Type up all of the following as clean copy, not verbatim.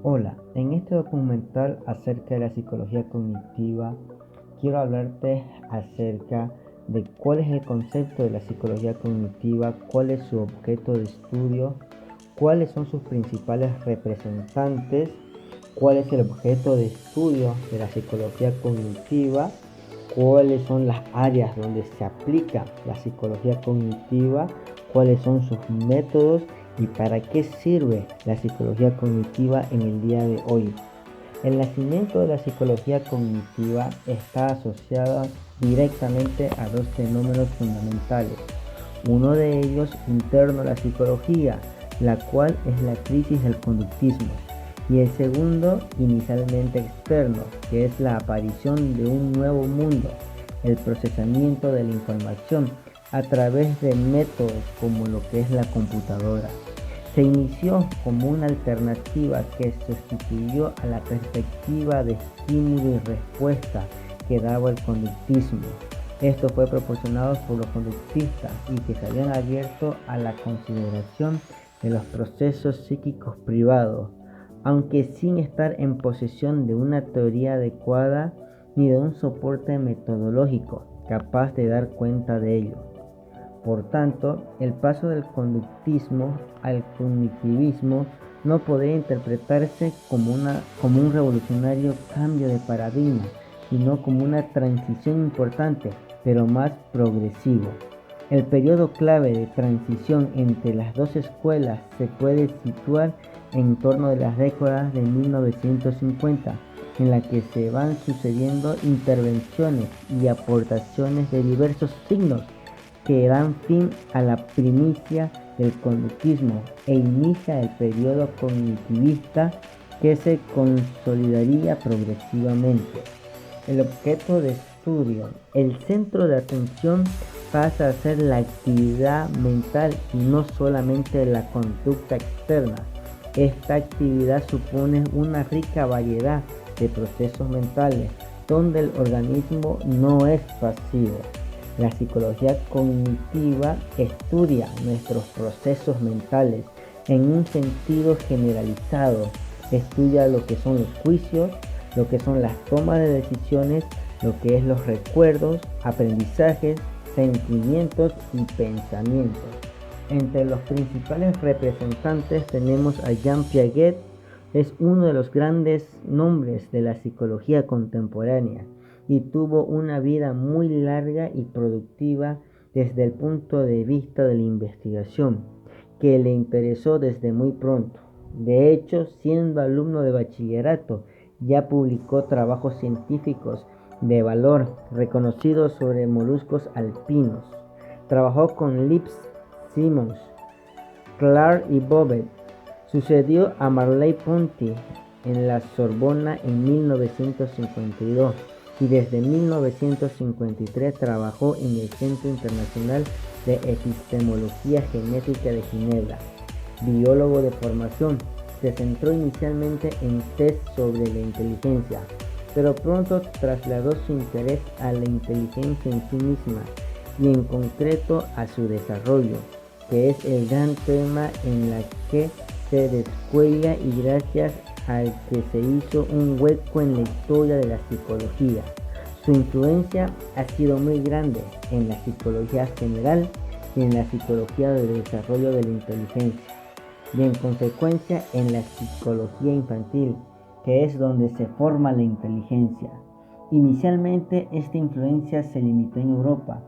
Hola, en este documental acerca de la psicología cognitiva, quiero hablarte acerca de cuál es el concepto de la psicología cognitiva, cuál es su objeto de estudio, cuáles son sus principales representantes, cuál es el objeto de estudio de la psicología cognitiva, cuáles son las áreas donde se aplica la psicología cognitiva, cuáles son sus métodos y para qué sirve la psicología cognitiva en el día de hoy. El nacimiento de la psicología cognitiva está asociado directamente a dos fenómenos fundamentales. Uno de ellos interno a la psicología, la cual es la crisis del conductismo, y el segundo inicialmente externo, que es la aparición de un nuevo mundo, el procesamiento de la información a través de métodos como lo que es la computadora. Se inició como una alternativa que sustituyó a la perspectiva de estímulo y respuesta que daba el conductismo. Esto fue proporcionado por los conductistas y que se habían abierto a la consideración de los procesos psíquicos privados, aunque sin estar en posesión de una teoría adecuada ni de un soporte metodológico capaz de dar cuenta de ello. Por tanto, el paso del conductismo al cognitivismo no podría interpretarse como un revolucionario cambio de paradigma, sino como una transición importante, pero más progresivo. El periodo clave de transición entre las dos escuelas se puede situar en torno de las décadas de 1950, en la que se van sucediendo intervenciones y aportaciones de diversos signos que dan fin a la primicia del conductismo e inicia el periodo cognitivista que se consolidaría progresivamente. El objeto de estudio, el centro de atención pasa a ser la actividad mental y no solamente la conducta externa. Esta actividad supone una rica variedad de procesos mentales donde el organismo no es pasivo. La psicología cognitiva estudia nuestros procesos mentales en un sentido generalizado. Estudia lo que son los juicios, lo que son las tomas de decisiones, lo que es los recuerdos, aprendizajes, sentimientos y pensamientos. Entre los principales representantes tenemos a Jean Piaget. Es uno de los grandes nombres de la psicología contemporánea y tuvo una vida muy larga y productiva desde el punto de vista de la investigación, que le interesó desde muy pronto. De hecho, siendo alumno de bachillerato, ya publicó trabajos científicos de valor reconocidos sobre moluscos alpinos. Trabajó con Lips, Simons, Clark y Bobet. Sucedió a Merleau-Ponty en la Sorbona en 1952 y desde 1953 trabajó en el Centro Internacional de Epistemología Genética de Ginebra. Biólogo de formación, se centró inicialmente en test sobre la inteligencia, pero pronto trasladó su interés a la inteligencia en sí misma y en concreto a su desarrollo, que es el gran tema en la que se descuelga y gracias al que se hizo un hueco en la historia de la psicología. Su influencia ha sido muy grande en la psicología general y en la psicología del desarrollo de la inteligencia, y en consecuencia en la psicología infantil, que es donde se forma la inteligencia. Inicialmente esta influencia se limitó en Europa,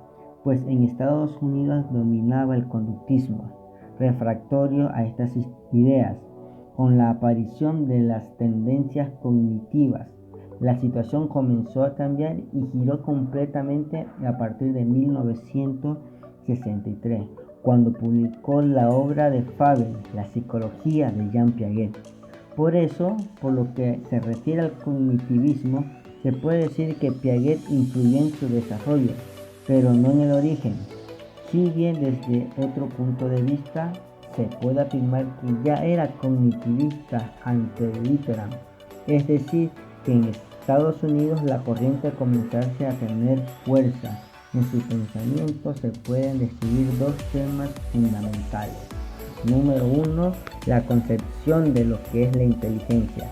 pues en Estados Unidos dominaba el conductismo, refractario a estas ideas. Con la aparición de las tendencias cognitivas, la situación comenzó a cambiar y giró completamente a partir de 1963, cuando publicó la obra de Fabel, La psicología de Jean Piaget. Por eso, por lo que se refiere al cognitivismo, se puede decir que Piaget influyó en su desarrollo, pero no en el origen. Si bien desde otro punto de vista se puede afirmar que ya era cognitivista ante litteram, es decir, que en Estados Unidos la corriente comenzase a tener fuerza. En su pensamiento se pueden describir dos temas fundamentales. Número 1. La concepción de lo que es la inteligencia.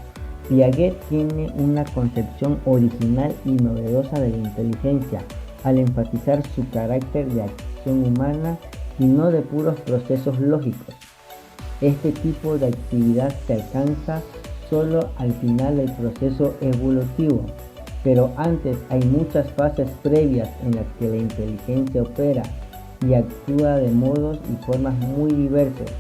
Piaget tiene una concepción original y novedosa de la inteligencia, al enfatizar su carácter de acción humana y no de puros procesos lógicos. Este tipo de actividad se alcanza solo al final del proceso evolutivo, pero antes hay muchas fases previas en las que la inteligencia opera y actúa de modos y formas muy diversos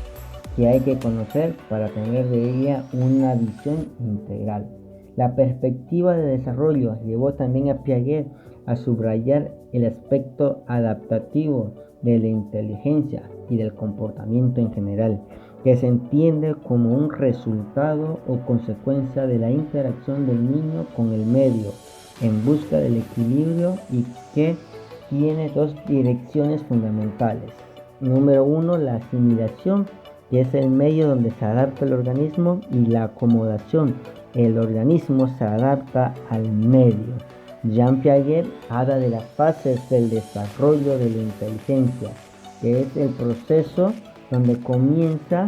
que hay que conocer para tener de ella una visión integral. La perspectiva de desarrollo llevó también a Piaget a subrayar el aspecto adaptativo de la inteligencia y del comportamiento en general, que se entiende como un resultado o consecuencia de la interacción del niño con el medio en busca del equilibrio y que tiene dos direcciones fundamentales. Número 1, la asimilación, que es el medio donde se adapta el organismo, y la acomodación, el organismo se adapta al medio. Jean Piaget habla de las fases del desarrollo de la inteligencia, que es el proceso donde comienza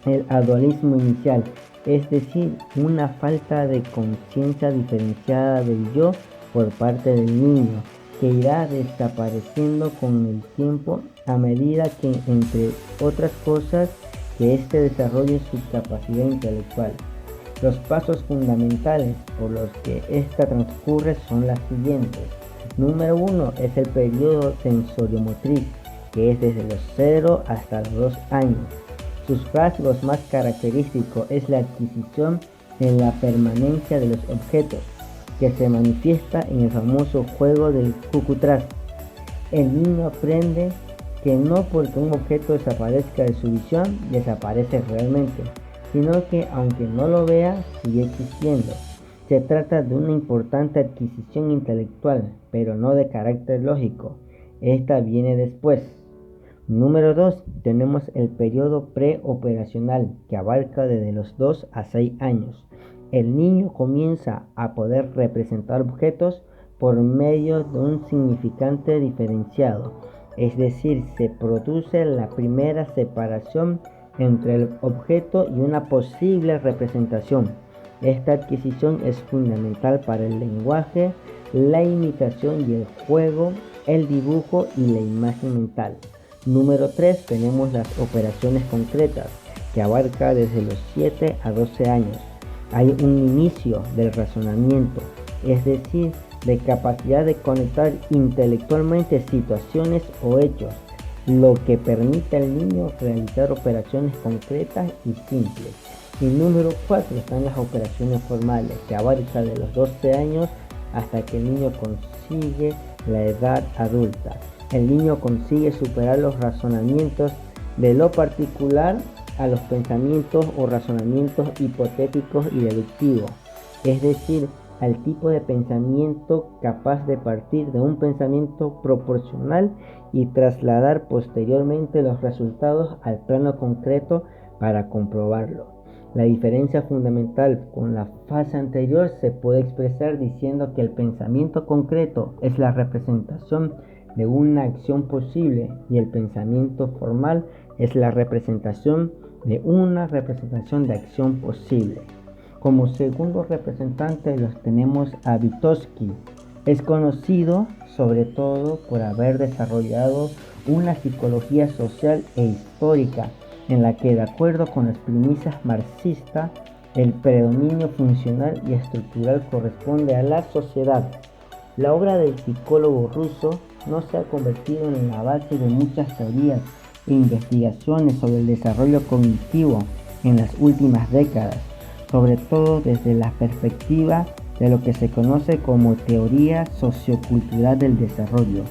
el dualismo inicial, es decir, una falta de conciencia diferenciada del yo por parte del niño, que irá desapareciendo con el tiempo a medida que, entre otras cosas, que éste desarrolle su capacidad intelectual. Los pasos fundamentales por los que esta transcurre son las siguientes. Número 1 es el periodo sensoriomotriz, que es desde los 0 hasta los 2 años. Sus rasgos más característicos es la adquisición en la permanencia de los objetos, que se manifiesta en el famoso juego del cucutraz. El niño aprende que no porque un objeto desaparezca de su visión, desaparece realmente, sino que aunque no lo vea, sigue existiendo. Se trata de una importante adquisición intelectual, pero no de carácter lógico. Esta viene después. Número 2. Tenemos el periodo preoperacional, que abarca desde los 2 a 6 años. El niño comienza a poder representar objetos por medio de un significante diferenciado, es decir, se produce la primera separación entre el objeto y una posible representación. Esta adquisición es fundamental para el lenguaje, la imitación y el juego, el dibujo y la imagen mental. Número 3, tenemos las operaciones concretas, que abarca desde los 7 a 12 años. Hay un inicio del razonamiento, es decir, de capacidad de conectar intelectualmente situaciones o hechos, lo que permite al niño realizar operaciones concretas y simples. Y número 4 están las operaciones formales, que abarca de los 12 años hasta que el niño consigue la edad adulta. El niño consigue superar los razonamientos de lo particular a los pensamientos o razonamientos hipotéticos y deductivos, es decir, al tipo de pensamiento capaz de partir de un pensamiento proporcional y trasladar posteriormente los resultados al plano concreto para comprobarlo. La diferencia fundamental con la fase anterior se puede expresar diciendo que el pensamiento concreto es la representación de una acción posible y el pensamiento formal es la representación de una representación de acción posible. Como segundo representante los tenemos a Vygotsky. Es conocido sobre todo por haber desarrollado una psicología social e histórica en la que, de acuerdo con las premisas marxistas, el predominio funcional y estructural corresponde a la sociedad. La obra del psicólogo ruso no se ha convertido en la base de muchas teorías e investigaciones sobre el desarrollo cognitivo en las últimas décadas, sobre todo desde la perspectiva de lo que se conoce como teoría sociocultural del desarrollo.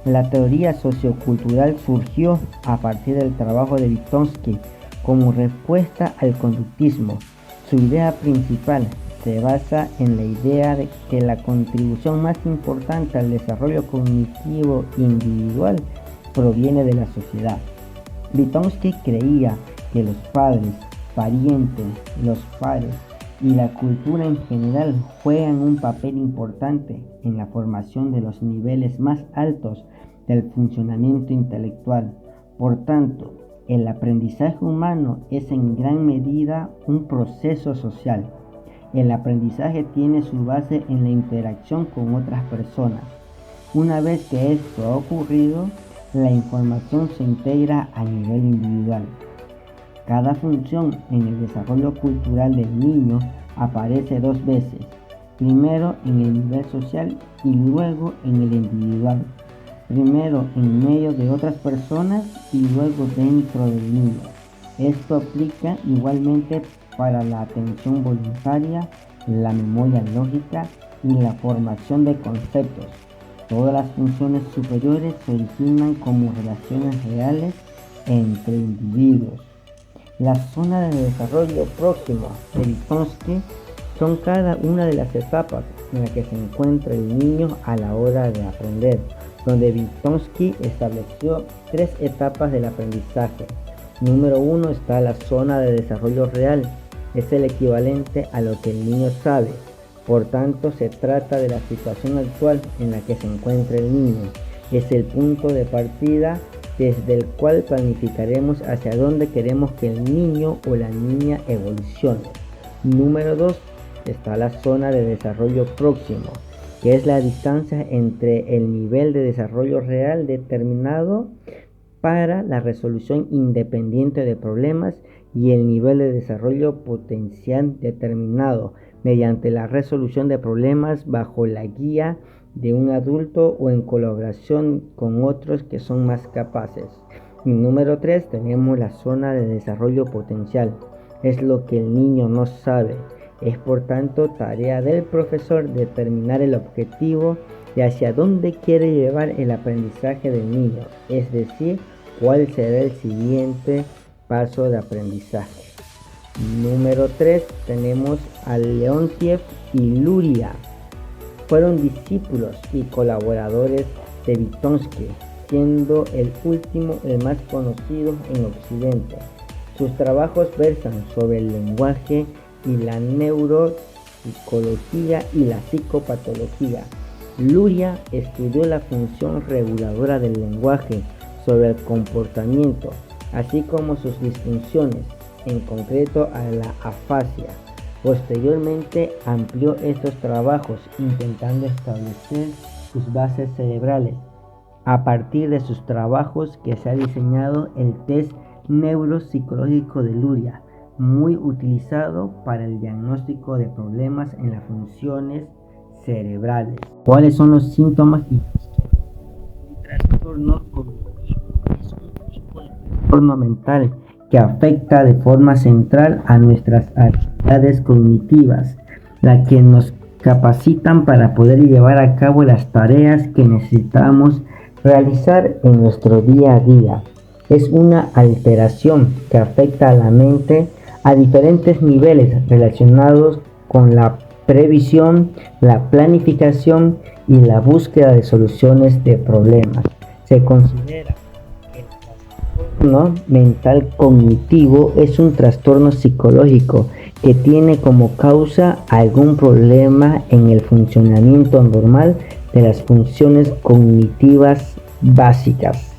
La teoría sociocultural surgió a partir del trabajo de Vygotsky como respuesta al conductismo. Su idea principal se basa en la idea de que la contribución más importante al desarrollo cognitivo individual proviene de la sociedad. Vygotsky creía que los padres, parientes, los pares y la cultura en general juegan un papel importante en la formación de los niveles más altos del funcionamiento intelectual. Por tanto, el aprendizaje humano es en gran medida un proceso social. El aprendizaje tiene su base en la interacción con otras personas. Una vez que esto ha ocurrido, la información se integra a nivel individual. Cada función en el desarrollo cultural del niño aparece dos veces, primero en el nivel social y luego en el individual. Primero en medio de otras personas y luego dentro del niño. Esto aplica igualmente para la atención voluntaria, la memoria lógica y la formación de conceptos. Todas las funciones superiores se originan como relaciones reales entre individuos. Las zonas de desarrollo próximo de Vygotsky son cada una de las etapas en las que se encuentra el niño a la hora de aprender, donde Vygotsky estableció 3 etapas del aprendizaje. Número 1 está la zona de desarrollo real. Es el equivalente a lo que el niño sabe. Por tanto, se trata de la situación actual en la que se encuentra el niño. Es el punto de partida desde el cual planificaremos hacia dónde queremos que el niño o la niña evolucione. Número 2 está la zona de desarrollo próximo, que es la distancia entre el nivel de desarrollo real determinado para la resolución independiente de problemas y el nivel de desarrollo potencial determinado mediante la resolución de problemas bajo la guía de un adulto o en colaboración con otros que son más capaces. Y número 3 tenemos la zona de desarrollo potencial. Es lo que el niño no sabe. Es por tanto tarea del profesor determinar el objetivo y hacia dónde quiere llevar el aprendizaje del niño, es decir, cuál será el siguiente paso de aprendizaje. Número 3 tenemos a Leontiev y Luria. Fueron discípulos y colaboradores de Vygotsky, siendo el último el más conocido en Occidente. Sus trabajos versan sobre el lenguaje y la neuropsicología y la psicopatología. Luria estudió la función reguladora del lenguaje sobre el comportamiento, así como sus disfunciones, en concreto a la afasia. Posteriormente amplió estos trabajos intentando establecer sus bases cerebrales. A partir de sus trabajos que se ha diseñado el test neuropsicológico de Luria, muy utilizado para el diagnóstico de problemas en las funciones cerebrales. ¿Cuáles son los síntomas? Un trastorno cognitivo es un tipo de trastorno mental que afecta de forma central a nuestras habilidades cognitivas, las que nos capacitan para poder llevar a cabo las tareas que necesitamos realizar en nuestro día a día. Es una alteración que afecta a la mente a diferentes niveles relacionados con la previsión, la planificación y la búsqueda de soluciones de problemas. Se considera que el trastorno mental cognitivo es un trastorno psicológico que tiene como causa algún problema en el funcionamiento normal de las funciones cognitivas básicas,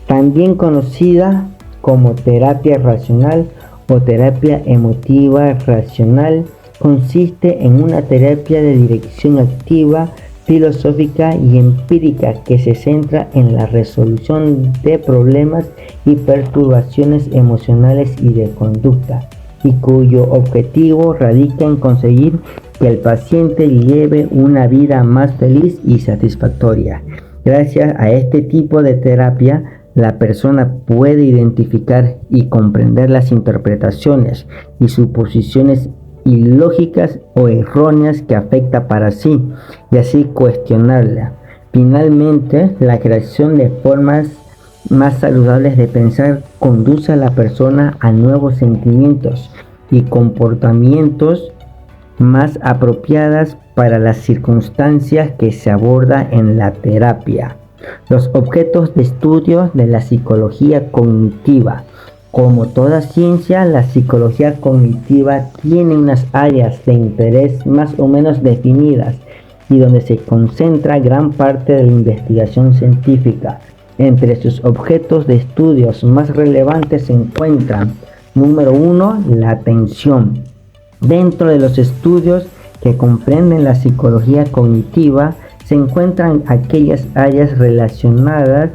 también conocida como terapia racional o terapia emotiva racional. Consiste en una terapia de dirección activa, filosófica y empírica que se centra en la resolución de problemas y perturbaciones emocionales y de conducta, y cuyo objetivo radica en conseguir que el paciente lleve una vida más feliz y satisfactoria. Gracias a este tipo de terapia, la persona puede identificar y comprender las interpretaciones y suposiciones ilógicas o erróneas que afecta para sí, y así cuestionarla. Finalmente, la creación de formas más saludables de pensar conduce a la persona a nuevos sentimientos y comportamientos más apropiadas para las circunstancias que se aborda en la terapia. Los objetos de estudio de la psicología cognitiva. Como toda ciencia, la psicología cognitiva tiene unas áreas de interés más o menos definidas y donde se concentra gran parte de la investigación científica. Entre sus objetos de estudios más relevantes se encuentran, número 1, la atención. Dentro de los estudios que comprenden la psicología cognitiva se encuentran aquellas áreas relacionadas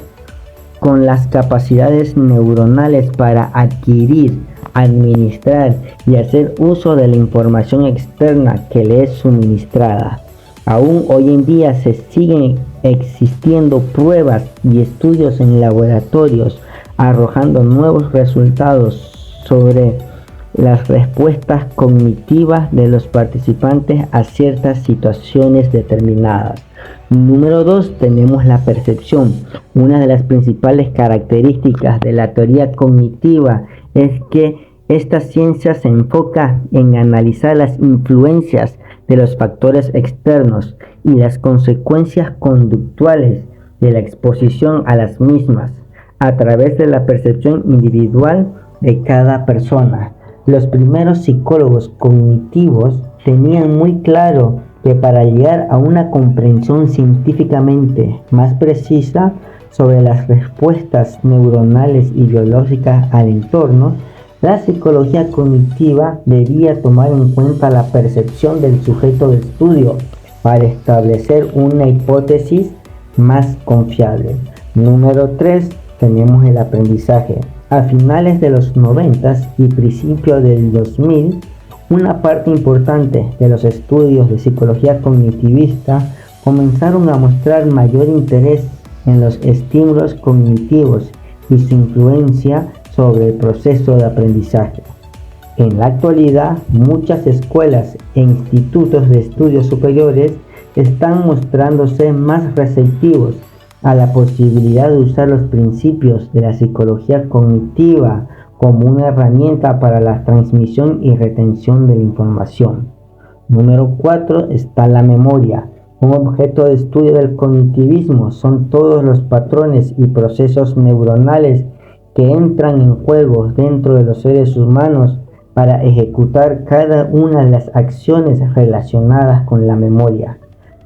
con las capacidades neuronales para adquirir, administrar y hacer uso de la información externa que le es suministrada. Aún hoy en día se siguen existiendo pruebas y estudios en laboratorios arrojando nuevos resultados sobre las respuestas cognitivas de los participantes a ciertas situaciones determinadas. Número 2, tenemos la percepción. Una de las principales características de la teoría cognitiva es que esta ciencia se enfoca en analizar las influencias de los factores externos y las consecuencias conductuales de la exposición a las mismas a través de la percepción individual de cada persona. Los primeros psicólogos cognitivos tenían muy claro que para llegar a una comprensión científicamente más precisa sobre las respuestas neuronales y biológicas al entorno, la psicología cognitiva debía tomar en cuenta la percepción del sujeto de estudio para establecer una hipótesis más confiable. Número 3, tenemos el aprendizaje. A finales de los 90 y principios del 2000, una parte importante de los estudios de psicología cognitivista comenzaron a mostrar mayor interés en los estímulos cognitivos y su influencia sobre el proceso de aprendizaje. En la actualidad, muchas escuelas e institutos de estudios superiores están mostrándose más receptivos a la posibilidad de usar los principios de la psicología cognitiva como una herramienta para la transmisión y retención de la información. Número 4 está la memoria. Un objeto de estudio del cognitivismo son todos los patrones y procesos neuronales que entran en juego dentro de los seres humanos para ejecutar cada una de las acciones relacionadas con la memoria.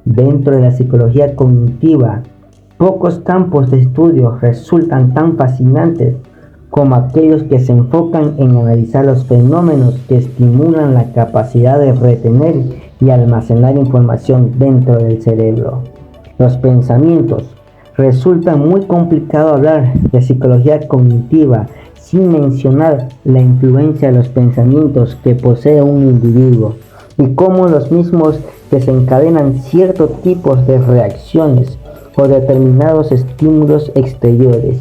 Dentro de la psicología cognitiva, pocos campos de estudio resultan tan fascinantes como aquellos que se enfocan en analizar los fenómenos que estimulan la capacidad de retener y almacenar información dentro del cerebro. Los pensamientos. Resulta muy complicado hablar de psicología cognitiva sin mencionar la influencia de los pensamientos que posee un individuo y cómo los mismos desencadenan ciertos tipos de reacciones o determinados estímulos exteriores.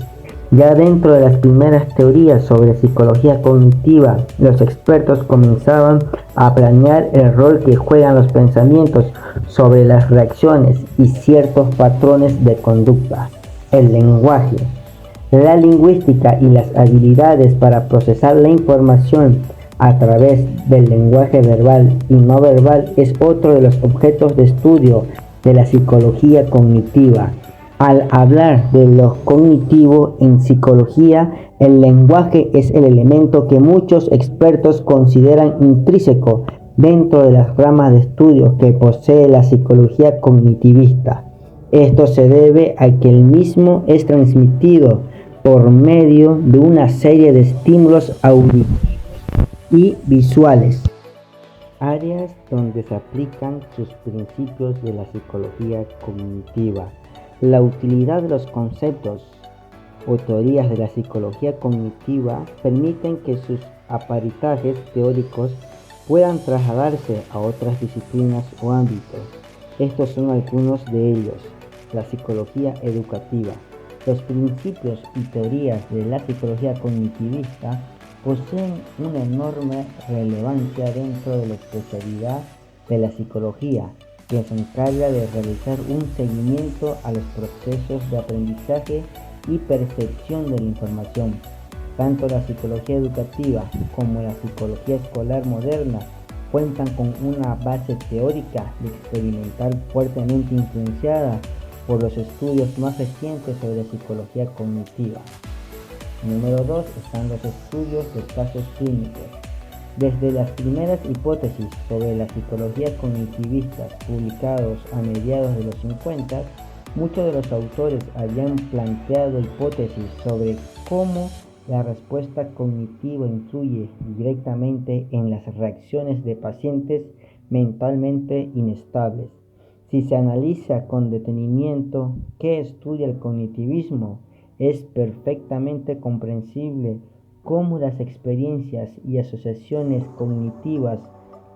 Ya dentro de las primeras teorías sobre psicología cognitiva, los expertos comenzaban a planear el rol que juegan los pensamientos sobre las reacciones y ciertos patrones de conducta. El lenguaje. La lingüística y las habilidades para procesar la información a través del lenguaje verbal y no verbal es otro de los objetos de estudio de la psicología cognitiva. Al hablar de lo cognitivo en psicología, el lenguaje es el elemento que muchos expertos consideran intrínseco dentro de las ramas de estudio que posee la psicología cognitivista. Esto se debe a que el mismo es transmitido por medio de una serie de estímulos auditivos y visuales, áreas donde se aplican sus principios de la psicología cognitiva. La utilidad de los conceptos o teorías de la psicología cognitiva permiten que sus aparatajes teóricos puedan trasladarse a otras disciplinas o ámbitos. Estos son algunos de ellos. La psicología educativa. Los principios y teorías de la psicología cognitivista poseen una enorme relevancia dentro de la especialidad de la psicología, que se encarga de realizar un seguimiento a los procesos de aprendizaje y percepción de la información. Tanto la psicología educativa como la psicología escolar moderna cuentan con una base teórica y experimental fuertemente influenciada por los estudios más recientes sobre psicología cognitiva. Número 2 están los estudios de casos clínicos. Desde las primeras hipótesis sobre la psicología cognitivista publicados a mediados de los 50, Muchos de los autores habían planteado hipótesis sobre cómo la respuesta cognitiva influye directamente en las reacciones de pacientes mentalmente inestables. Si se analiza con detenimiento qué estudia el cognitivismo, es perfectamente comprensible cómo las experiencias y asociaciones cognitivas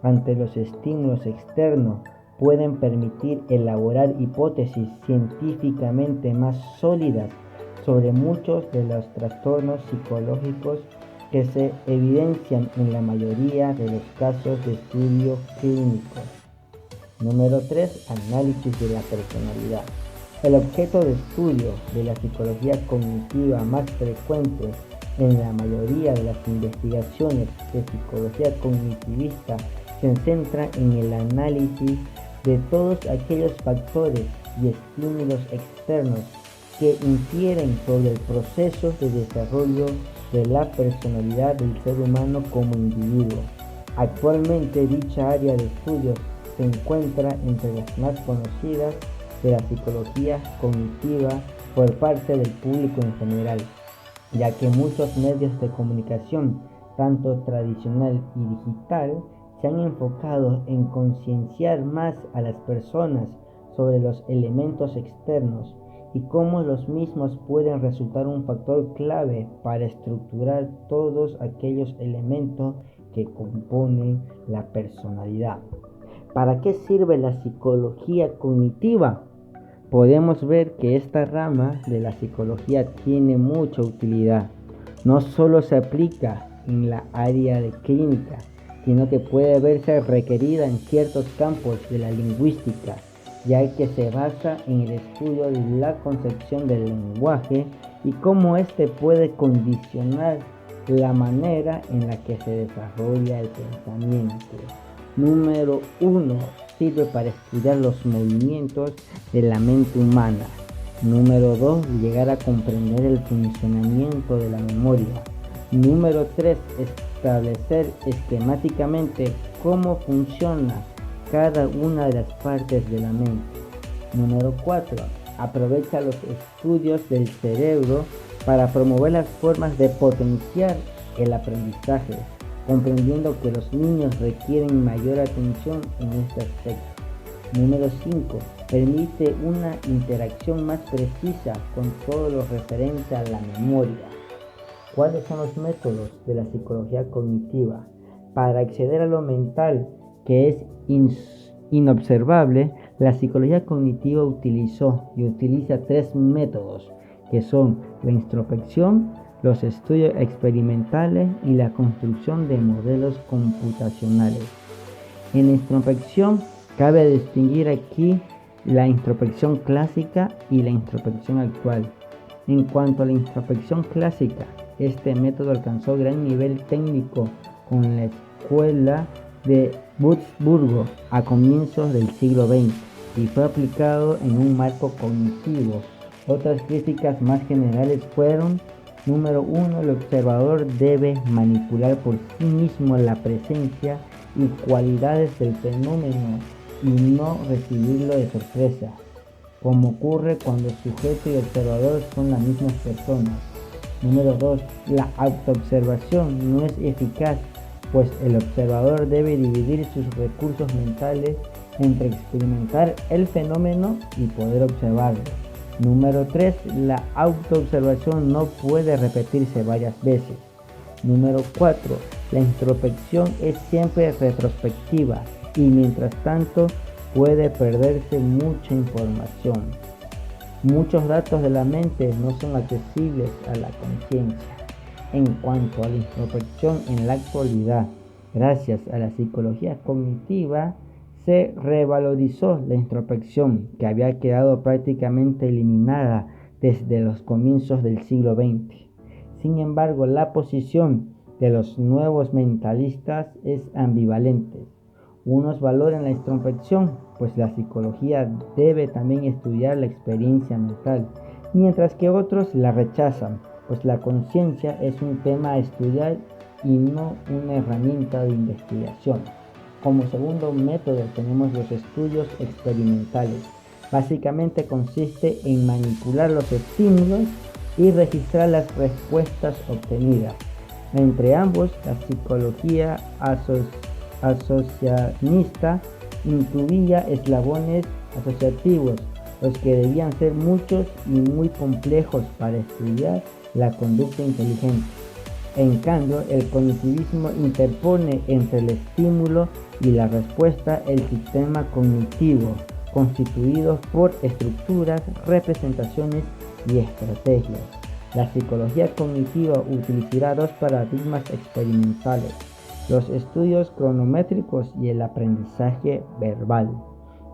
ante los estímulos externos pueden permitir elaborar hipótesis científicamente más sólidas sobre muchos de los trastornos psicológicos que se evidencian en la mayoría de los casos de estudio clínicos. Número 3. Análisis de la personalidad. El objeto de estudio de la psicología cognitiva más frecuente en la mayoría de las investigaciones de psicología cognitivista se centra en el análisis de todos aquellos factores y estímulos externos que infieren sobre el proceso de desarrollo de la personalidad del ser humano como individuo. Actualmente dicha área de estudios se encuentra entre las más conocidas de la psicología cognitiva por parte del público en general, ya que muchos medios de comunicación, tanto tradicional y digital, se han enfocado en concienciar más a las personas sobre los elementos externos y cómo los mismos pueden resultar un factor clave para estructurar todos aquellos elementos que componen la personalidad. ¿Para qué sirve la psicología cognitiva? Podemos ver que esta rama de la psicología tiene mucha utilidad. No solo se aplica en la área de clínica, sino que puede verse requerida en ciertos campos de la lingüística, ya que se basa en el estudio de la concepción del lenguaje y cómo éste puede condicionar la manera en la que se desarrolla el pensamiento. Número 1. Sirve para estudiar los movimientos de la mente humana. Número 2. Llegar a comprender el funcionamiento de la memoria. Número 3. Establecer esquemáticamente cómo funciona cada una de las partes de la mente. Número 4. Aprovecha los estudios del cerebro para promover las formas de potenciar el aprendizaje, comprendiendo que los niños requieren mayor atención en este aspecto. Número 5. Permite una interacción más precisa con todo lo referente a la memoria. ¿Cuáles son los métodos de la psicología cognitiva? Para acceder a lo mental que es inobservable, la psicología cognitiva utilizó y utiliza 3 métodos, que son la introspección, los estudios experimentales y la construcción de modelos computacionales. En la introspección cabe distinguir aquí la introspección clásica y la introspección actual. En cuanto a la introspección clásica, este método alcanzó gran nivel técnico con la escuela de Würzburg a comienzos del siglo XX y fue aplicado en un marco cognitivo. Otras críticas más generales fueron: número 1. El observador debe manipular por sí mismo la presencia y cualidades del fenómeno y no recibirlo de sorpresa, como ocurre cuando el sujeto y observador son las mismas personas. Número 2. La autoobservación no es eficaz, pues el observador debe dividir sus recursos mentales entre experimentar el fenómeno y poder observarlo. Número 3. La autoobservación no puede repetirse varias veces. Número 4. La introspección es siempre retrospectiva y mientras tanto puede perderse mucha información. Muchos datos de la mente no son accesibles a la conciencia. En cuanto a la introspección en la actualidad, gracias a la psicología cognitiva, se revalorizó la introspección, que había quedado prácticamente eliminada desde los comienzos del siglo XX. Sin embargo, la posición de los nuevos mentalistas es ambivalente. Unos valoran la introspección, pues la psicología debe también estudiar la experiencia mental, mientras que otros la rechazan, pues la conciencia es un tema a estudiar y no una herramienta de investigación. Como segundo método tenemos los estudios experimentales. Básicamente consiste en manipular los estímulos y registrar las respuestas obtenidas. Entre ambos, la psicología asociacionista incluía eslabones asociativos, los que debían ser muchos y muy complejos para estudiar la conducta inteligente. En cambio, el cognitivismo interpone entre el estímulo y la respuesta el sistema cognitivo, constituido por estructuras, representaciones y estrategias. La psicología cognitiva utilizará dos paradigmas experimentales: los estudios cronométricos y el aprendizaje verbal.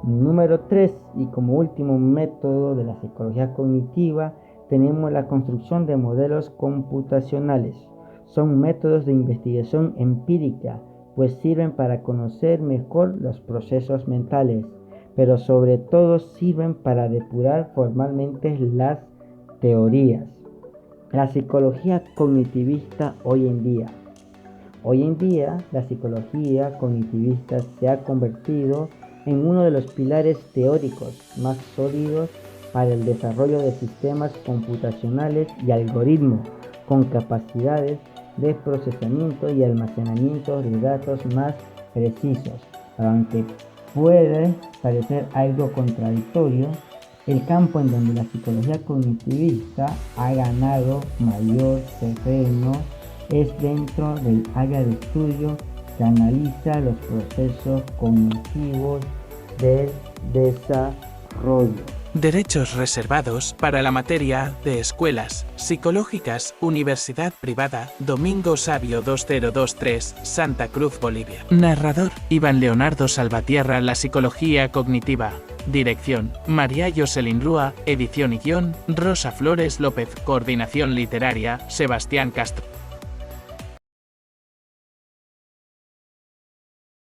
Número 3, y como último método de la psicología cognitiva, tenemos la construcción de modelos computacionales. Son métodos de investigación empírica, pues sirven para conocer mejor los procesos mentales, pero sobre todo sirven para depurar formalmente las teorías. La psicología cognitivista hoy en día. Hoy en día, la psicología cognitivista se ha convertido en uno de los pilares teóricos más sólidos para el desarrollo de sistemas computacionales y algoritmos con capacidades de procesamiento y almacenamiento de datos más precisos. Aunque puede parecer algo contradictorio, el campo en donde la psicología cognitivista ha ganado mayor terreno es dentro del área de estudio que analiza los procesos cognitivos del desarrollo. Derechos reservados para la materia de escuelas psicológicas, Universidad Privada, Domingo Savio 2023, Santa Cruz, Bolivia. Narrador, Iván Leonardo Salvatierra, La psicología cognitiva. Dirección, María Jocelyn Rúa. Edición y guión, Rosa Flores López. Coordinación literaria, Sebastián Castro.